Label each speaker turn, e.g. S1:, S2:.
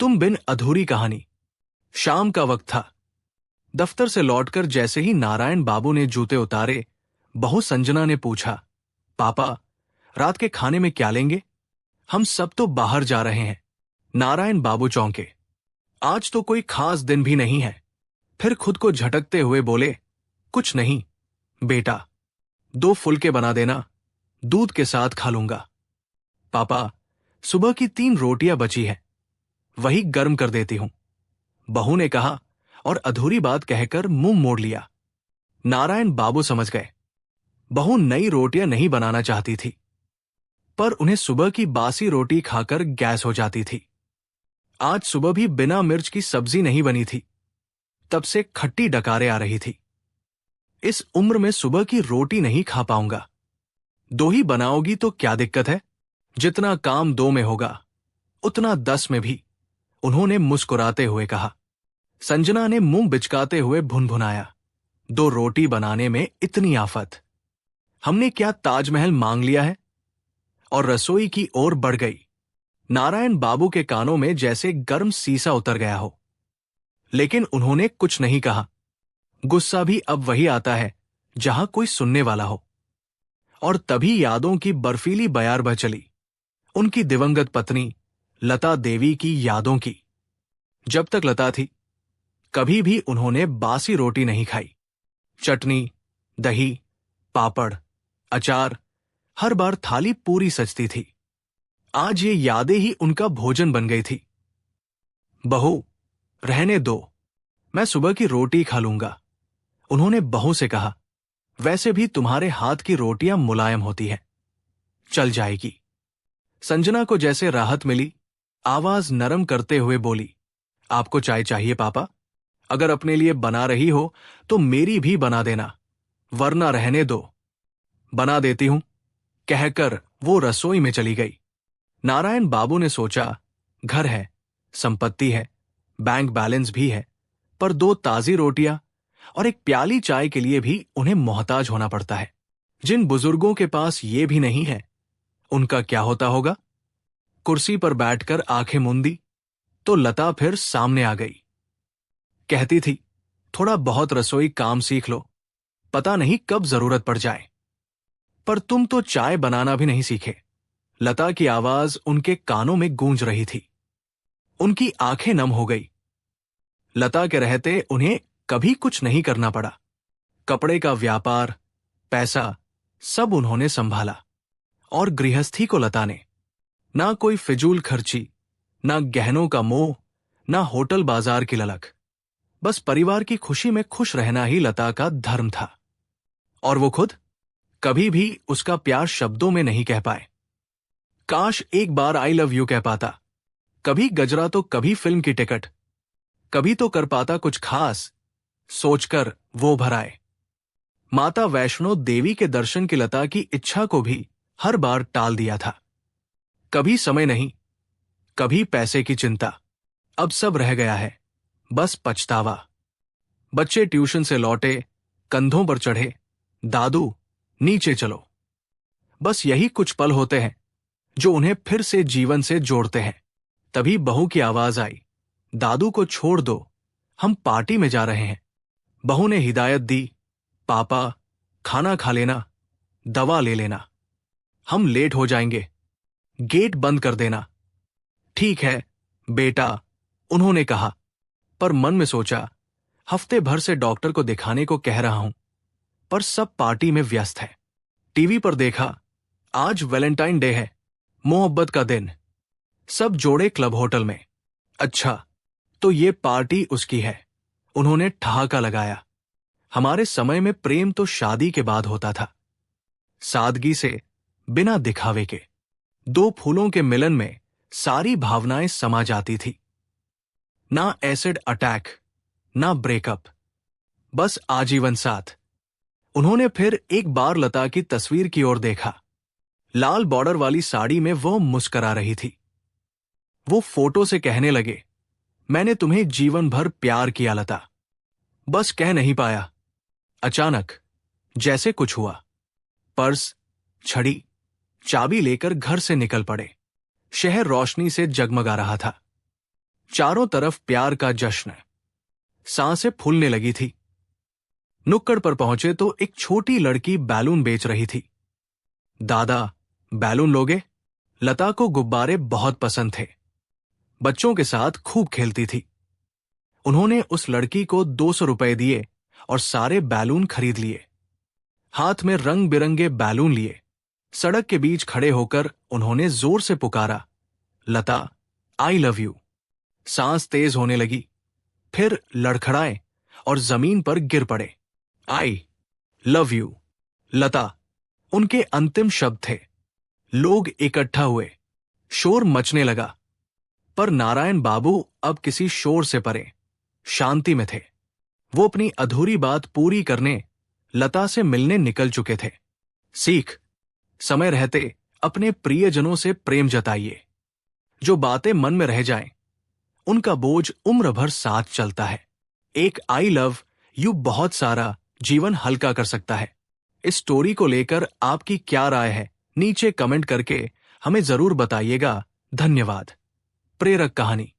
S1: तुम बिन अधूरी कहानी। शाम का वक्त था। दफ्तर से लौटकर जैसे ही नारायण बाबू ने जूते उतारे, बहू संजना ने पूछा, पापा, रात के खाने में क्या लेंगे? हम सब तो बाहर जा रहे हैं। नारायण बाबू चौंके। आज तो कोई खास दिन भी नहीं है। फिर खुद को झटकते हुए बोले, कुछ नहीं बेटा, 2 फुलके बना देना, दूध के साथ खा लूंगा। पापा, सुबह की 3 रोटियां बची हैं, वही गर्म कर देती हूं, बहू ने कहा और अधूरी बात कहकर मुंह मोड़ लिया। नारायण बाबू समझ गए, बहू नई रोटियां नहीं बनाना चाहती थी, पर उन्हें सुबह की बासी रोटी खाकर गैस हो जाती थी। आज सुबह भी बिना मिर्च की सब्जी नहीं बनी थी, तब से खट्टी डकारें आ रही थी। इस उम्र में सुबह की रोटी नहीं खा पाऊंगा। 2 ही बनाओगी तो क्या दिक्कत है? जितना काम 2 में होगा उतना 10 में भी, उन्होंने मुस्कुराते हुए कहा। संजना ने मुंह बिचकाते हुए भुनभुनाया, 2 रोटी बनाने में इतनी आफत, हमने क्या ताजमहल मांग लिया है? और रसोई की ओर बढ़ गई। नारायण बाबू के कानों में जैसे गर्म सीसा उतर गया हो, लेकिन उन्होंने कुछ नहीं कहा। गुस्सा भी अब वही आता है जहां कोई सुनने वाला हो। और तभी यादों की बर्फीली बयार बह चली, उनकी दिवंगत पत्नी लता देवी की यादों की। जब तक लता थी, कभी भी उन्होंने बासी रोटी नहीं खाई। चटनी, दही, पापड़, अचार, हर बार थाली पूरी सजती थी। आज ये यादें ही उनका भोजन बन गई थी। बहू, रहने दो, मैं सुबह की रोटी खा लूंगा, उन्होंने बहू से कहा। वैसे भी तुम्हारे हाथ की रोटियां मुलायम होती हैं, चल जाएगी। संजना को जैसे राहत मिली, आवाज नरम करते हुए बोली, आपको चाय चाहिए पापा? अगर अपने लिए बना रही हो तो मेरी भी बना देना, वरना रहने दो। बना देती हूं, कहकर वो रसोई में चली गई। नारायण बाबू ने सोचा, घर है, संपत्ति है, बैंक बैलेंस भी है, पर 2 ताजी रोटियां और एक प्याली चाय के लिए भी उन्हें मोहताज होना पड़ता है। जिन बुजुर्गों के पास ये भी नहीं है, उनका क्या होता होगा? कुर्सी पर बैठकर आंखें मूंदी तो लता फिर सामने आ गई। कहती थी, थोड़ा बहुत रसोई काम सीख लो, पता नहीं कब जरूरत पड़ जाए। पर तुम तो चाय बनाना भी नहीं सीखे। लता की आवाज उनके कानों में गूंज रही थी। उनकी आंखें नम हो गई। लता के रहते उन्हें कभी कुछ नहीं करना पड़ा। कपड़े का व्यापार, पैसा, सब उन्होंने संभाला। और गृहस्थी को लता ने, ना कोई फिजूल खर्ची, ना गहनों का मोह, ना होटल बाजार की ललक। बस परिवार की खुशी में खुश रहना ही लता का धर्म था। और वो खुद कभी भी उसका प्यार शब्दों में नहीं कह पाए। काश एक बार आई लव यू कह पाता। कभी गजरा तो कभी फिल्म की टिकट, कभी तो कर पाता कुछ खास, सोचकर वो भराए। माता वैष्णो देवी के दर्शन की लता की इच्छा को भी हर बार टाल दिया था। कभी समय नहीं, कभी पैसे की चिंता। अब सब रह गया है, बस पछतावा। बच्चे ट्यूशन से लौटे, कंधों पर चढ़े, दादू नीचे चलो। बस यही कुछ पल होते हैं जो उन्हें फिर से जीवन से जोड़ते हैं। तभी बहू की आवाज आई, दादू को छोड़ दो, हम पार्टी में जा रहे हैं। बहू ने हिदायत दी, पापा, खाना खा लेना, दवा ले लेना, हम लेट हो जाएंगे, गेट बंद कर देना। ठीक है बेटा, उन्होंने कहा, पर मन में सोचा, हफ्ते भर से डॉक्टर को दिखाने को कह रहा हूं, पर सब पार्टी में व्यस्त है। टीवी पर देखा, आज वैलेंटाइन डे है, मोहब्बत का दिन। सब जोड़े क्लब होटल में। अच्छा, तो ये पार्टी उसकी है, उन्होंने ठहाका लगाया। हमारे समय में प्रेम तो शादी के बाद होता था, सादगी से, बिना दिखावे के। 2 फूलों के मिलन में सारी भावनाएं समा जाती थी। ना एसिड अटैक, ना ब्रेकअप, बस आजीवन साथ। उन्होंने फिर एक बार लता की तस्वीर की ओर देखा। लाल बॉर्डर वाली साड़ी में वो मुस्करा रही थी। वो फोटो से कहने लगे, मैंने तुम्हें जीवन भर प्यार किया लता। बस कह नहीं पाया। अचानक जैसे कुछ हुआ। पर्स, छड़ी, चाबी लेकर घर से निकल पड़े। शहर रोशनी से जगमगा रहा था। चारों तरफ प्यार का जश्न। सांसें फूलने लगी थी। नुक्कड़ पर पहुंचे तो एक छोटी लड़की बैलून बेच रही थी। दादा, बैलून लोगे? लता को गुब्बारे बहुत पसंद थे। बच्चों के साथ खूब खेलती थी। उन्होंने उस लड़की को 200 रुपए दिए और सारे बैलून खरीद लिए। हाथ में रंग बिरंगे बैलून लिए सड़क के बीच खड़े होकर उन्होंने जोर से पुकारा, लता, आई लव यू। सांस तेज होने लगी, फिर लड़खड़ाए और जमीन पर गिर पड़े। आई लव यू, लता, उनके अंतिम शब्द थे। लोग इकट्ठा हुए, शोर मचने लगा। पर नारायण बाबू अब किसी शोर से परे शांति में थे। वो अपनी अधूरी बात पूरी करने लता से मिलने निकल चुके थे। सीख, समय रहते अपने प्रियजनों से प्रेम जताइए। जो बातें मन में रह जाएं, उनका बोझ उम्र भर साथ चलता है। एक आई लव यू बहुत सारा जीवन हल्का कर सकता है। इस स्टोरी को लेकर आपकी क्या राय है, नीचे कमेंट करके हमें जरूर बताइएगा। धन्यवाद। प्रेरक कहानी।